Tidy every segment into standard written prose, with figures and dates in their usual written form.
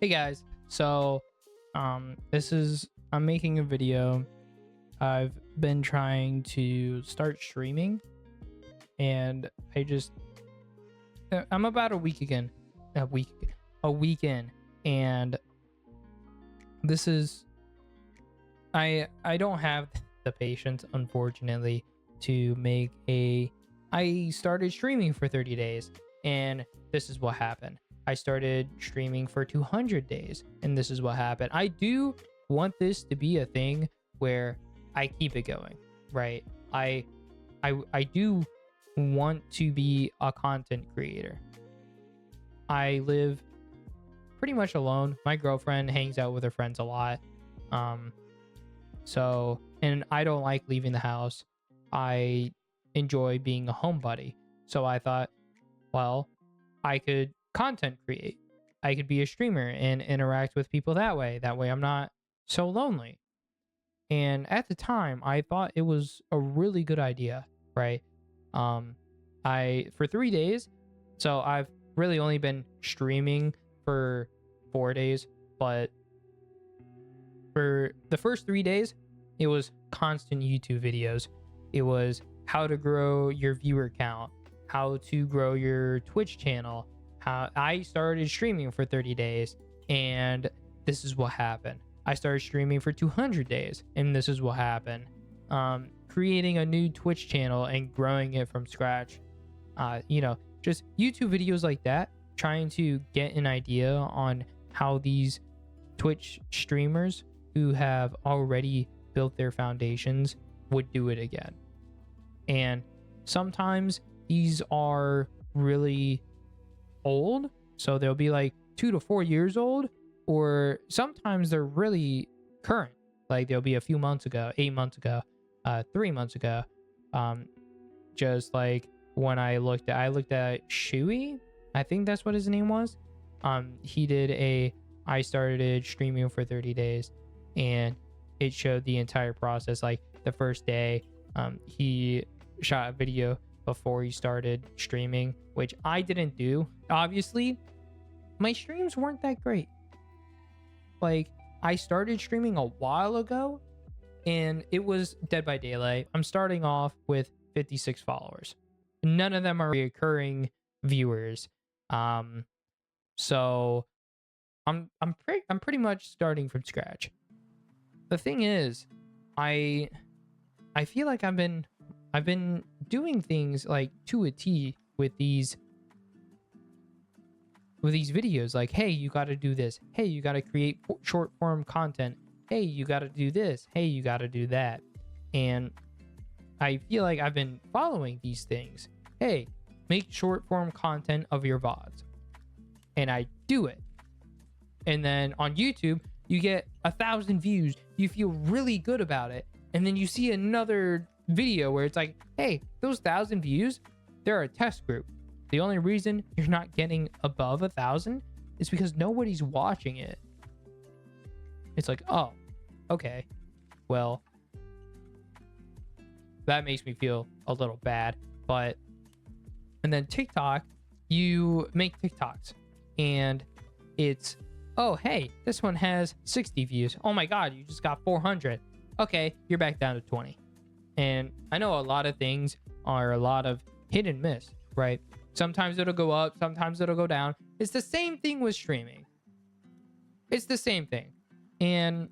Hey guys, so I'm making a video. I've been trying to start streaming, and I'm about a week in, and this is I don't have the patience, unfortunately, to make I started streaming for 30 days, and this is what happened. I started streaming for 200 days, and this is what happened. I do want this to be a thing where I keep it going, right? I do want to be a content creator. I live pretty much alone. My girlfriend hangs out with her friends a lot. And I don't like leaving the house. I enjoy being a homebody. So I thought, well, I could content create. I could be a streamer and interact with people that way. That way I'm not so lonely. And at the time, I thought it was a really good idea, right? I for 3 days, so I've really only been streaming for 4 days, but for the first 3 days, it was constant YouTube videos. It was how to grow your viewer count, how to grow your Twitch channel. How I started streaming for 30 days, and this is what happened. I started streaming for 200 days, and this is what happened. Creating a new Twitch channel and growing it from scratch. Just YouTube videos like that, trying to get an idea on how these Twitch streamers who have already built their foundations would do it again. And sometimes these are really old, so they'll be like 2 to 4 years old, or sometimes they're really current, like they'll be a few months ago, 8 months ago, 3 months ago. Just like when I looked at Shui, I think that's what his name was. He did I started streaming for 30 days, and it showed the entire process. Like the first day, he shot a video before he started streaming, which I didn't do. Obviously, my streams weren't that great. Like, I started streaming a while ago, and it was Dead by Daylight. I'm starting off with 56 followers. None of them are recurring viewers. So I'm pretty much starting from scratch. The thing is, I feel like I've been doing things like to a T with these videos. Like, hey, you got to do this. Hey, you got to create short form content. Hey, you got to do this. Hey, you got to do that. And I feel like I've been following these things. Hey, make short form content of your VODs. And I do it. And then on YouTube, you get 1,000 views. You feel really good about it. And then you see another video where it's like, hey, those 1,000 views, they're a test group. The only reason you're not getting above 1,000 is because nobody's watching it. It's like, oh, okay, well, that makes me feel a little bad. And then TikTok, you make TikToks, and it's, oh, hey, this one has 60 views. Oh my God, you just got 400. Okay, you're back down to 20. And I know a lot of things are a lot of hit and miss, right? Sometimes it'll go up, sometimes it'll go down. It's the same thing with streaming. It's the same thing. And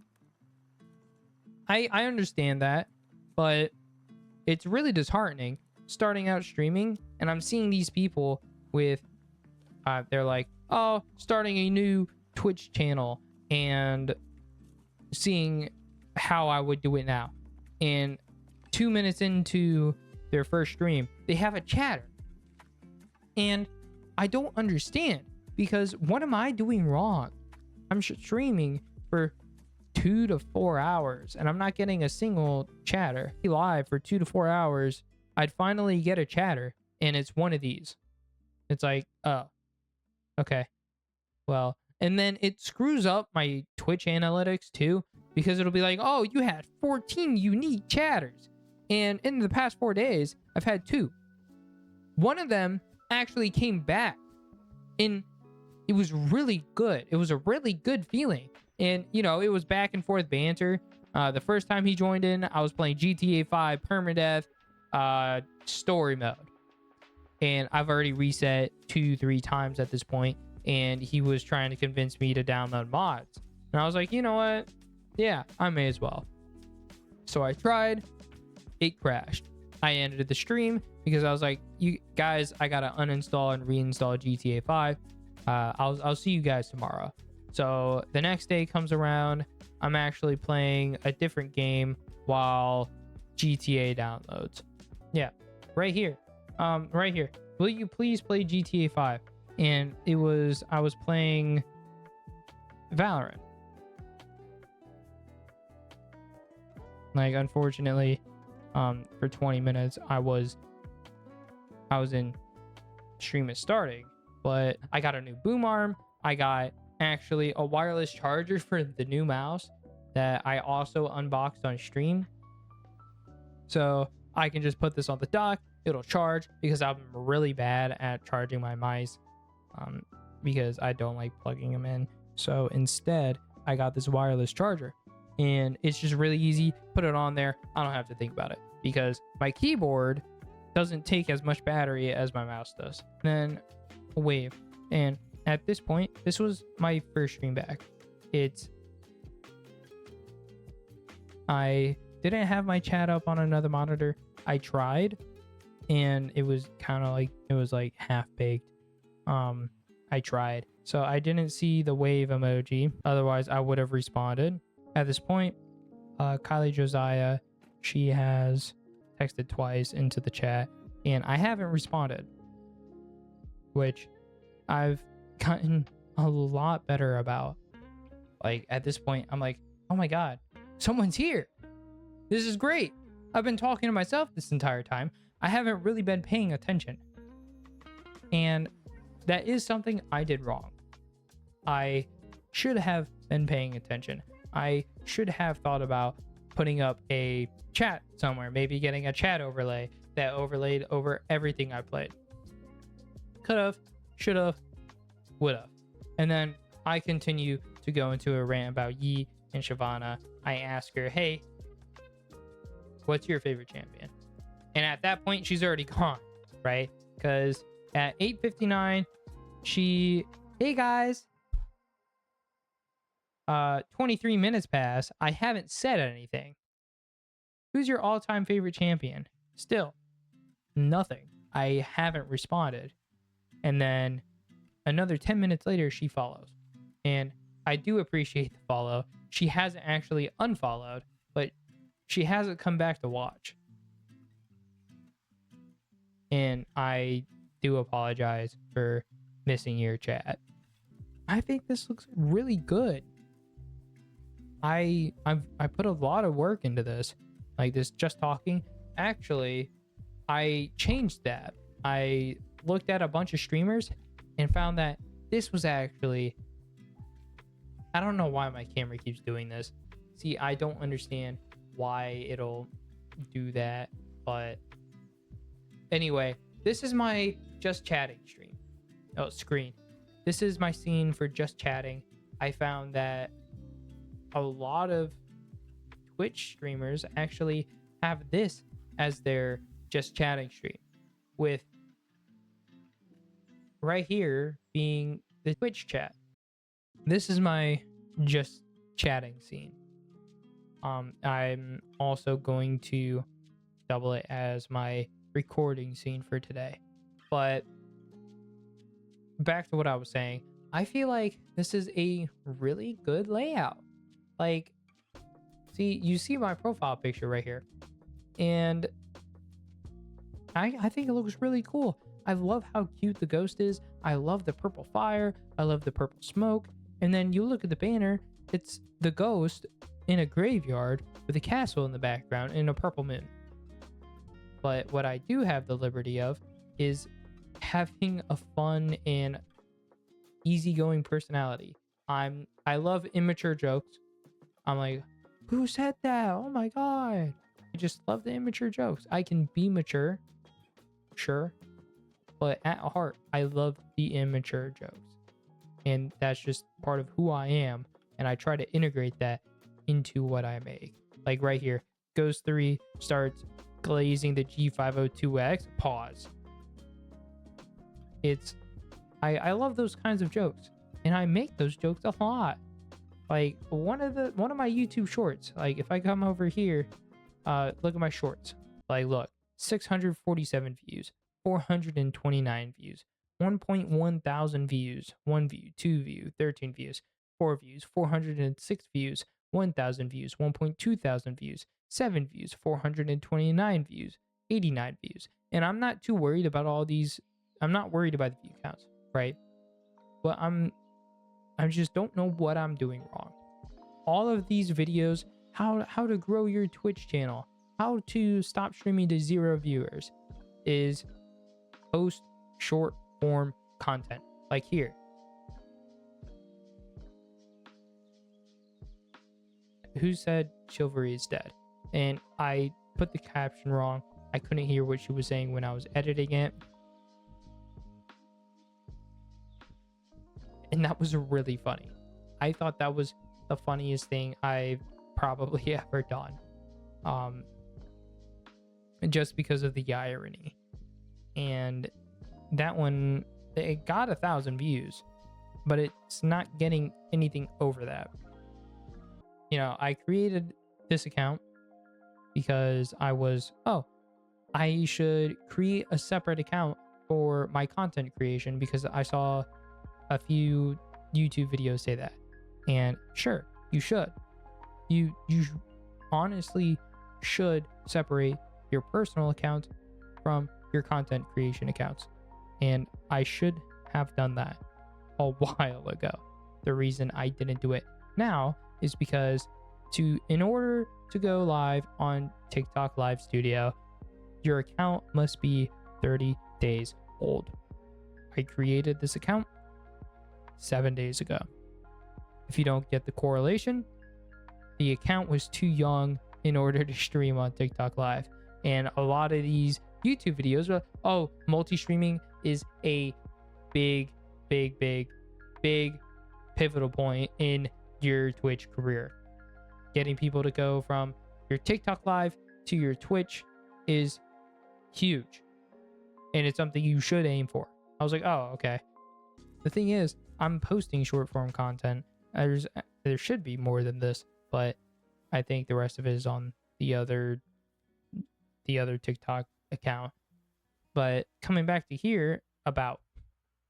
I understand that, but it's really disheartening starting out streaming, and I'm seeing these people with, they're like, oh, starting a new Twitch channel and seeing how I would do it now. And 2 minutes into their first stream, they have a chatter. And I don't understand, because what am I doing wrong? I'm streaming for 2 to 4 hours and I'm not getting a single chatter. Live for 2 to 4 hours, I'd finally get a chatter, and it's one of these. It's like, oh, okay, well, and then it screws up my Twitch analytics too, because it'll be like, oh, you had 14 unique chatters, and in the past 4 days I've had 2. One of them actually came back in it was really good. It was a really good feeling. And, you know, it was back and forth banter. The first time he joined in, I was playing GTA 5 permadeath story mode. And I've already reset 2-3 times at this point, and he was trying to convince me to download mods. And I was like, you know what? Yeah, I may as well. So I tried. It crashed. I ended the stream because I was like, you guys, I gotta uninstall and reinstall GTA 5. I'll see you guys tomorrow. So the next day comes around. I'm actually playing a different game while GTA downloads. Yeah, right here. Right here. Will you please play GTA 5? And I was playing Valorant. Like, unfortunately, for 20 minutes, I was in stream is starting, but I got a new boom arm. I got actually a wireless charger for the new mouse that I also unboxed on stream. So I can just put this on the dock. It'll charge because I'm really bad at charging my mice because I don't like plugging them in. So instead, I got this wireless charger, and it's just really easy. Put it on there. I don't have to think about it because my keyboard doesn't take as much battery as my mouse does. Then a wave. And at this point, this was my first stream back. I didn't have my chat up on another monitor. I tried, and it was kind of like half baked. I tried. So I didn't see the wave emoji. Otherwise, I would have responded. At this point, Kylie Josiah, she has texted twice into the chat, and I haven't responded, which I've gotten a lot better about. Like, at this point, I'm like, oh my God, someone's here. This is great. I've been talking to myself this entire time. I haven't really been paying attention. And that is something I did wrong. I should have been paying attention. I should have thought about putting up a chat somewhere, maybe getting a chat overlay that overlaid over everything I played. Could have, should have, would have. And then I continue to go into a rant about Yi and Shyvana. I ask her, hey, what's your favorite champion? And at that point, she's already gone, right? Because at 8:59, hey guys, 23 minutes pass. I haven't said anything. Who's your all-time favorite champion? Still, nothing. I haven't responded. And then another 10 minutes later, she follows. And I do appreciate the follow. She hasn't actually unfollowed, but she hasn't come back to watch. And I do apologize for missing your chat. I think this looks really good. I put a lot of work into this. Like this just talking. Actually, I changed that. I looked at a bunch of streamers and found that this was actually, I don't know why my camera keeps doing this. See, I don't understand why it'll do that, but anyway, this is my just chatting screen. This is my scene for just chatting. I found that a lot of Twitch streamers actually have this as their just chatting stream, with right here being the Twitch chat. This is my just chatting scene. I'm also going to double it as my recording scene for today. But back to what I was saying, I feel like this is a really good layout. Like, see, you see my profile picture right here, and I think it looks really cool. I love how cute the ghost is. I love the purple fire. I love the purple smoke. And then you look at the banner, it's the ghost in a graveyard with a castle in the background and a purple moon. But what I do have the liberty of is having a fun and easygoing personality. I love immature jokes. I'm like, who said that? Oh my God. I just love the immature jokes. I can be mature, sure, but at heart, I love the immature jokes. and that's just part of who I am, and I try to integrate that into what I make. Like right here, Ghost 3 starts glazing the G502X, pause. It's I love those kinds of jokes, and I make those jokes a lot. Like one of my YouTube shorts, like if I come over here, look at my shorts. Like look, 647 views, 429 views, 1.1 thousand views, 1 view, 2 view, 13 views, 4 views, 406 views, 1,000 views, 1.2 thousand views, 7 views, 429 views, 89 views. And I'm not too worried about all these. I'm not worried about the view counts, right? But I just don't know what I'm doing wrong. All of these videos, how to grow your Twitch channel, how to stop streaming to 0 viewers, is post short form content. Like here. Who said chivalry is dead? And I put the caption wrong. I couldn't hear what she was saying when I was editing it. And that was really funny. I thought that was the funniest thing I've probably ever done. Just because of the irony. And that one, it got 1,000 views, but it's not getting anything over that. You know, I created this account because I should create a separate account for my content creation because I saw a few YouTube videos say that. And sure, you should. You honestly should separate your personal account from your content creation accounts. And I should have done that a while ago. The reason I didn't do it now is because in order to go live on TikTok Live Studio, your account must be 30 days old. I created this account 7 days ago. If you don't get the correlation, the account was too young in order to stream on TikTok Live. And a lot of these YouTube videos are, multi-streaming is a big pivotal point in your Twitch career. Getting people to go from your TikTok Live to your Twitch is huge. And it's something you should aim for. I was like, oh, okay. The thing is, I'm posting short form content. There should be more than this, but I think the rest of it is on the other TikTok account. But coming back to here about,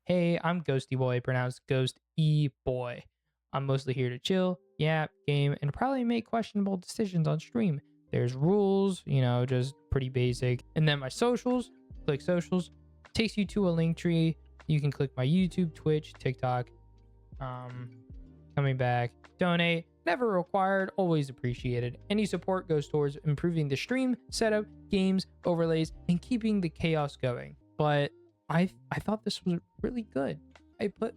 hey, I'm Ghosty Boy, pronounced Ghost E Boy. I'm mostly here to chill, yap, game, and probably make questionable decisions on stream. There's rules, just pretty basic. And then my socials, click socials, takes you to a link tree. You can click my YouTube, Twitch, TikTok. Coming back, donate, never required, always appreciated. Any support goes towards improving the stream, setup, games, overlays, and keeping the chaos going. But I thought this was really good. I put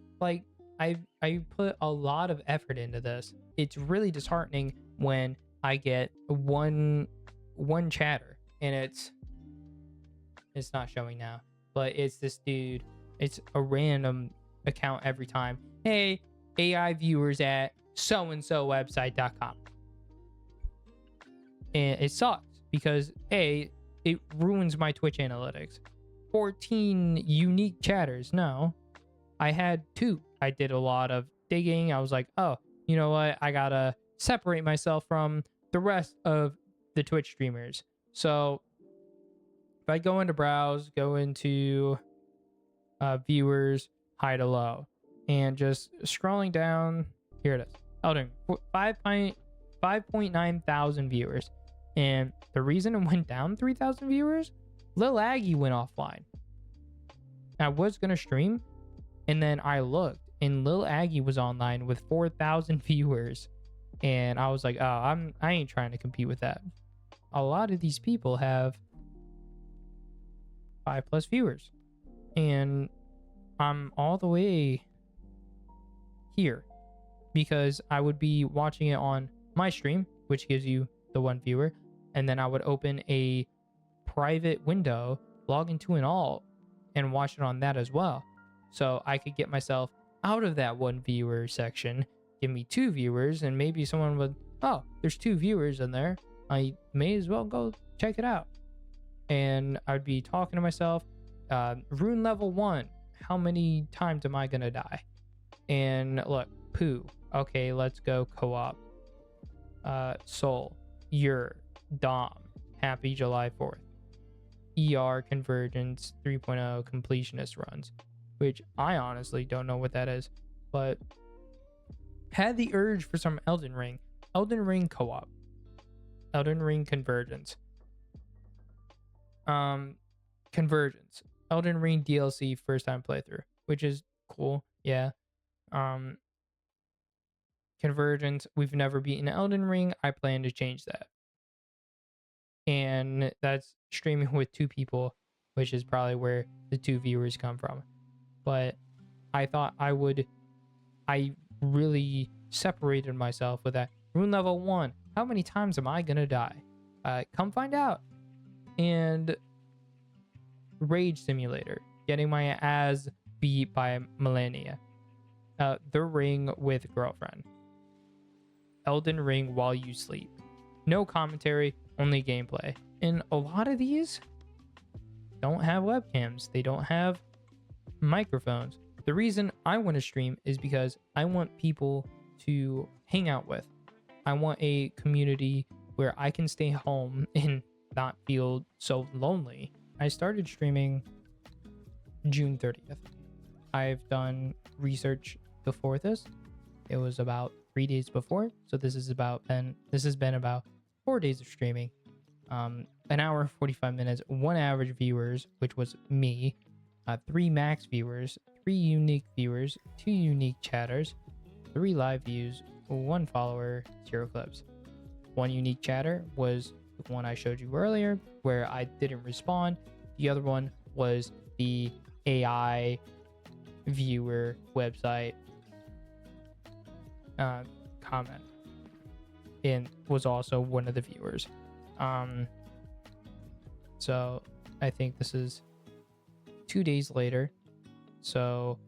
a lot of effort into this. It's really disheartening when I get one chatter and it's not showing now, but it's this dude. It's a random account every time. Hey, AI viewers at so-and-so website.com. And it sucks because it ruins my Twitch analytics. 14 unique chatters. No, I had 2. I did a lot of digging. I was like, oh, you know what? I gotta separate myself from the rest of the Twitch streamers. So if I go into browse, go into viewers, high to low, and just scrolling down, here it is. Elden, 5.9 thousand viewers. And the reason it went down 3,000 viewers, Lil Aggie went offline. I was gonna stream, and then I looked, and Lil Aggie was online with 4,000 viewers, and I was like, oh, I ain't trying to compete with that. A lot of these people have 5+ viewers, and I'm all the way here because I would be watching it on my stream, which gives you the 1 viewer, and then I would open a private window, log into an alt, and watch it on that as well. So I could get myself, out of that one viewer section, give me 2 viewers, and maybe someone would, oh, there's 2 viewers in there. I may as well go check it out. And I'd be talking to myself, rune level 1, how many times am I gonna die? And look, Pooh, okay, let's go co-op. Soul, Ur, Dom, happy July 4th. ER Convergence 3.0 completionist runs, which I honestly don't know what that is, but had the urge for some Elden Ring co-op, Elden Ring Convergence, Convergence, Elden Ring DLC first time playthrough, which is cool. Yeah. Convergence, we've never beaten Elden Ring. I plan to change that. And that's streaming with 2 people, which is probably where the 2 viewers come from. But I thought I really separated myself with that. Rune level 1, how many times am I gonna die? Come find out. And Rage Simulator, getting my ass beat by Millennia. The Ring with Girlfriend. Elden Ring while you sleep. No commentary, only gameplay. And a lot of these don't have webcams. They don't have microphones. The reason I want to stream is because I want people to hang out with. I want a community where I can stay home and not feel so lonely. I started streaming June 30th. I've done research before this. It was about 3 days before, so this has been about 4 days of streaming. An hour and 45 minutes, 1 average viewers, which was me, 3 max viewers, 3 unique viewers, 2 unique chatters, 3 live views, 1 follower, 0 clips. 1 unique chatter was the one I showed you earlier, where I didn't respond. The other one was the AI viewer website comment, and was also one of the viewers. So I think this is 2 days later. So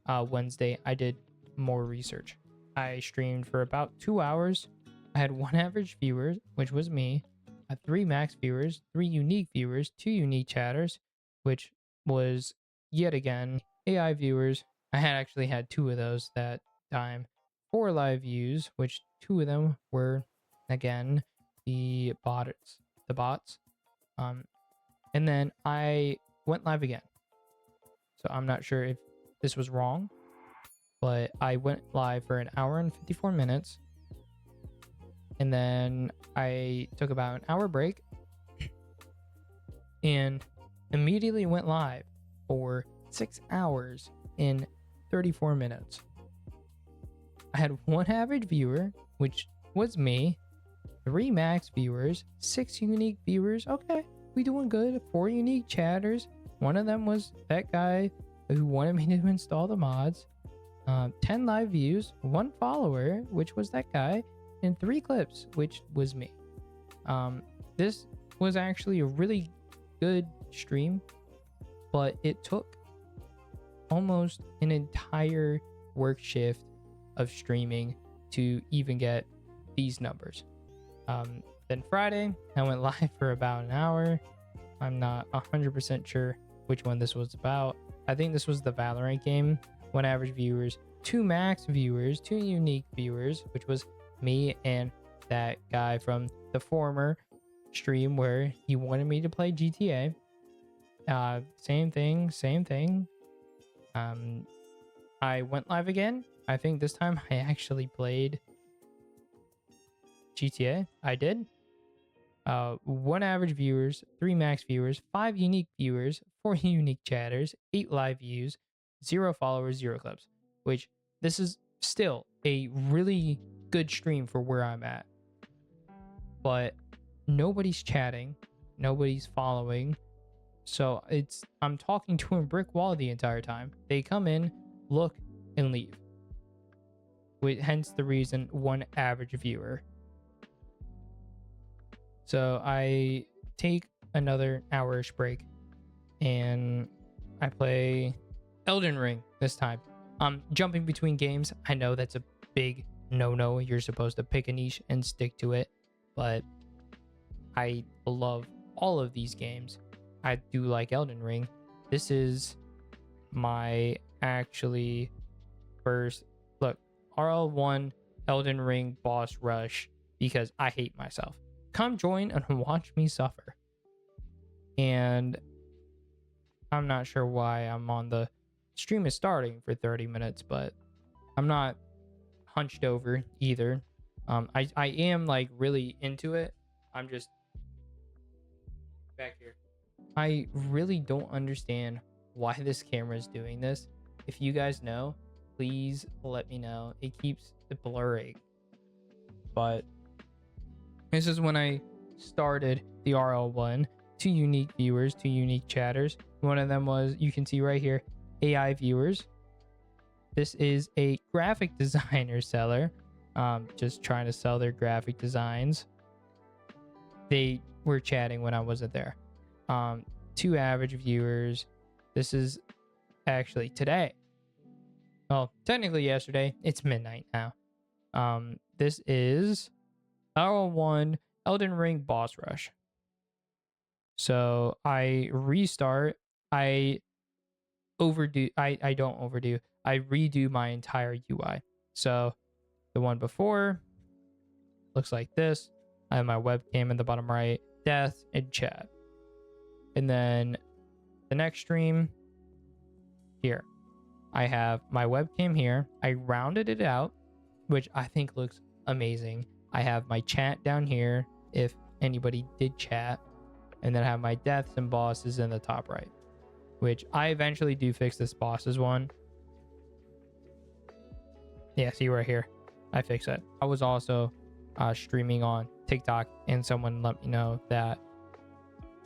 Wednesday I did more research. I streamed for about 2 hours. I had 1 average viewer, which was me. I had 3 max viewers, 3 unique viewers, 2 unique chatters, which was yet again AI viewers. I had actually had 2 of those that time. 4 live views, which 2 of them were again the bots. And then I went live again. So I'm not sure if this was wrong, but I went live for an hour and 54 minutes. And then I took about an hour break and immediately went live for 6 hours and 34 minutes. I had 1 average viewer, which was me, 3 max viewers, 6 unique viewers. Okay, we doing good. 4 unique chatters. One of them was that guy who wanted me to install the mods. 10 live views, 1 follower, which was that guy, and 3 clips, which was me. This was actually a really good stream, but it took almost an entire work shift of streaming to even get these numbers. Then Friday, I went live for about an hour. I'm not 100% sure which one this was about. I think this was the Valorant game. 1 average viewers, 2 max viewers, 2 unique viewers, which was me and that guy from the former stream where he wanted me to play GTA. Same thing. I went live again. I think this time I actually played GTA. I did. 1 average viewers, 3 max viewers, 5 unique viewers, 4 unique chatters, 8 live views, 0 followers, 0 clips, which this is still a really good stream for where I'm at. But nobody's chatting, nobody's following. So I'm talking to a brick wall the entire time. They come in, look, and leave. Hence the reason 1 average viewer. So I take another hour-ish break and I play Elden Ring this time. Jumping between games, I know that's a big no. You're supposed to pick a niche and stick to it, but I love all of these games. I do like Elden Ring. This is my actually first look. RL1 Elden Ring boss rush because I hate myself. Come join and watch me suffer. And I'm not sure why I'm on the stream is starting for 30 minutes, but I'm not hunched over either. I am like really into it. I'm just back here. I really don't understand why this camera is doing this. If you guys know, please let me know. It keeps it blurring. But this is when I started the RL1. 2 unique viewers, 2 unique chatters. One of them was, you can see right here, AI viewers. This is a graphic designer seller, just trying to sell their graphic designs. They were chatting when I wasn't there. 2 average viewers. This is actually today. Well, technically yesterday. It's midnight now. This is RL1 Elden Ring boss rush. So I restart. I don't overdo. I redo my entire UI. So the one before looks like this. I have my webcam in the bottom right, death, and chat. And then the next stream here, I have my webcam here. I rounded it out, which I think looks amazing. I have my chat down here if anybody did chat. And then I have my deaths and bosses in the top right, which I eventually do fix this bosses one. Yeah, see right here. I fix it. I was also streaming on TikTok, and someone let me know that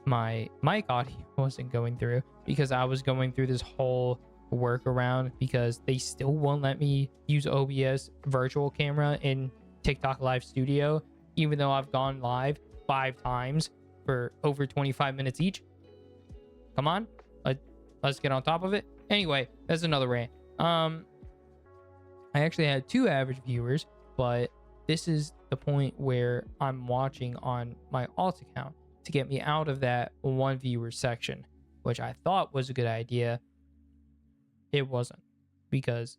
my mic audio wasn't going through because I was going through this whole workaround because they still won't let me use OBS virtual camera in TikTok Live Studio, even though I've gone live 5 times for over 25 minutes each. Come on, let's get on top of it. Anyway, that's another rant. I actually had 2 average viewers, but this is the point where I'm watching on my alt account to get me out of that 1 viewer section, which I thought was a good idea. It wasn't, because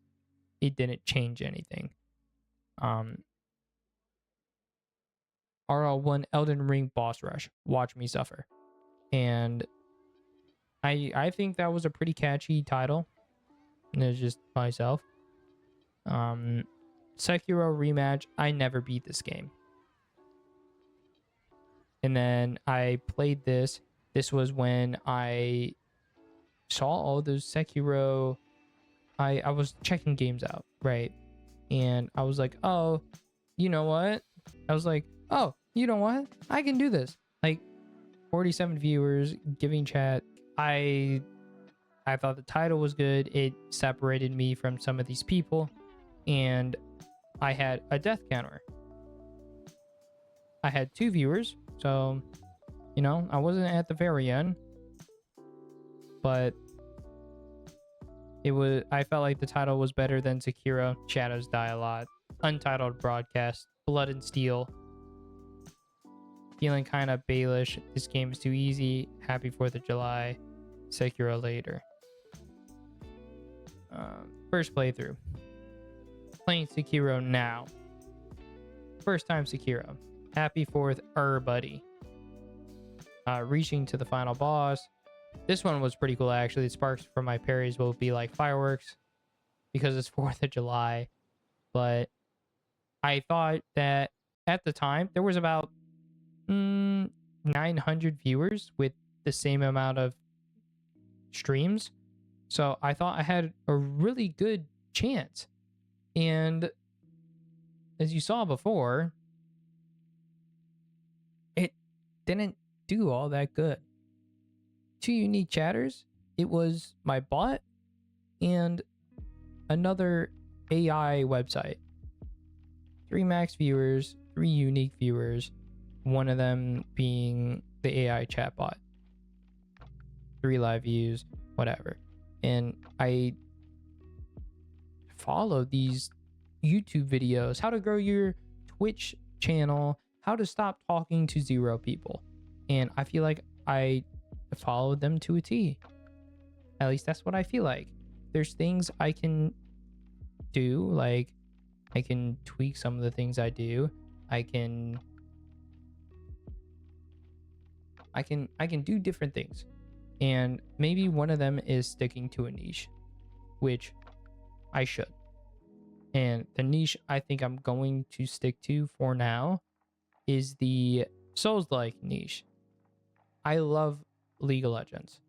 it didn't change anything. RL1 Elden Ring boss rush. Watch me suffer. And I think that was a pretty catchy title. And it's just myself. Sekiro rematch. I never beat this game. And then I played this. This was when I saw all those Sekiro. I was checking games out, right? And I was like, oh, you know what? I was like, oh, you know what? I can do this. Like 47 viewers giving chat. I thought the title was good. It separated me from some of these people. And I had a death counter. I had 2 viewers. So, you know, I wasn't at the very end. But I felt like the title was better than Sekiro. Shadows Die a Lot. Untitled Broadcast. Blood and Steel. Feeling kind of Baelish. This game is too easy. Happy 4th of July. Sekiro later. First playthrough. Playing Sekiro now. First time Sekiro. Happy 4th, buddy. Reaching to the final boss. This one was pretty cool, actually. The sparks from my parries will be like fireworks because it's 4th of July. But I thought that at the time, there was about 900 viewers with the same amount of streams. So I thought I had a really good chance. And as you saw before, it didn't do all that good. 2 unique chatters. It was my bot and another AI website. 3 max viewers, 3 unique viewers, one of them being the AI chatbot. 3 live views, whatever. And I follow these YouTube videos, how to grow your Twitch channel, how to stop talking to 0 people. And I feel like I followed them to a T. At least that's what I feel like. There's things I can do, like I can tweak some of the things I do. I can do different things. And maybe one of them is sticking to a niche, which I should. And the niche I think I'm going to stick to for now is the Souls-like niche. I love League of Legends,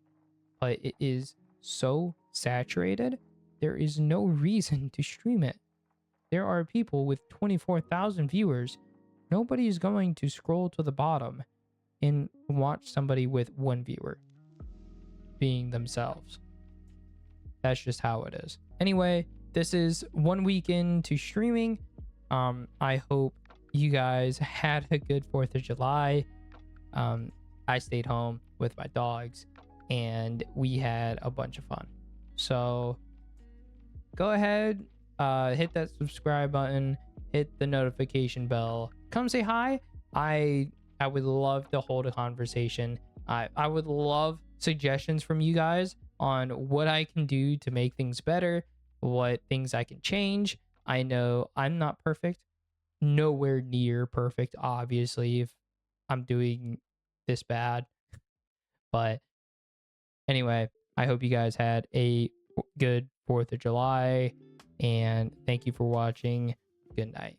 but it is so saturated. There is no reason to stream it. There are people with 24,000 viewers. Nobody is going to scroll to the bottom and watch somebody with 1 viewer being themselves. That's just how it is. Anyway, this is 1 week into streaming. I hope you guys had a good 4th of July. I stayed home with my dogs and we had a bunch of fun. So go ahead, hit that subscribe button, hit the notification bell, come say hi. I would love to hold a conversation. I would love suggestions from you guys on what I can do to make things better, what things I can change. I know I'm not perfect, nowhere near perfect, obviously, if I'm doing this bad. But anyway, I hope you guys had a good 4th of July, and thank you for watching. Good night.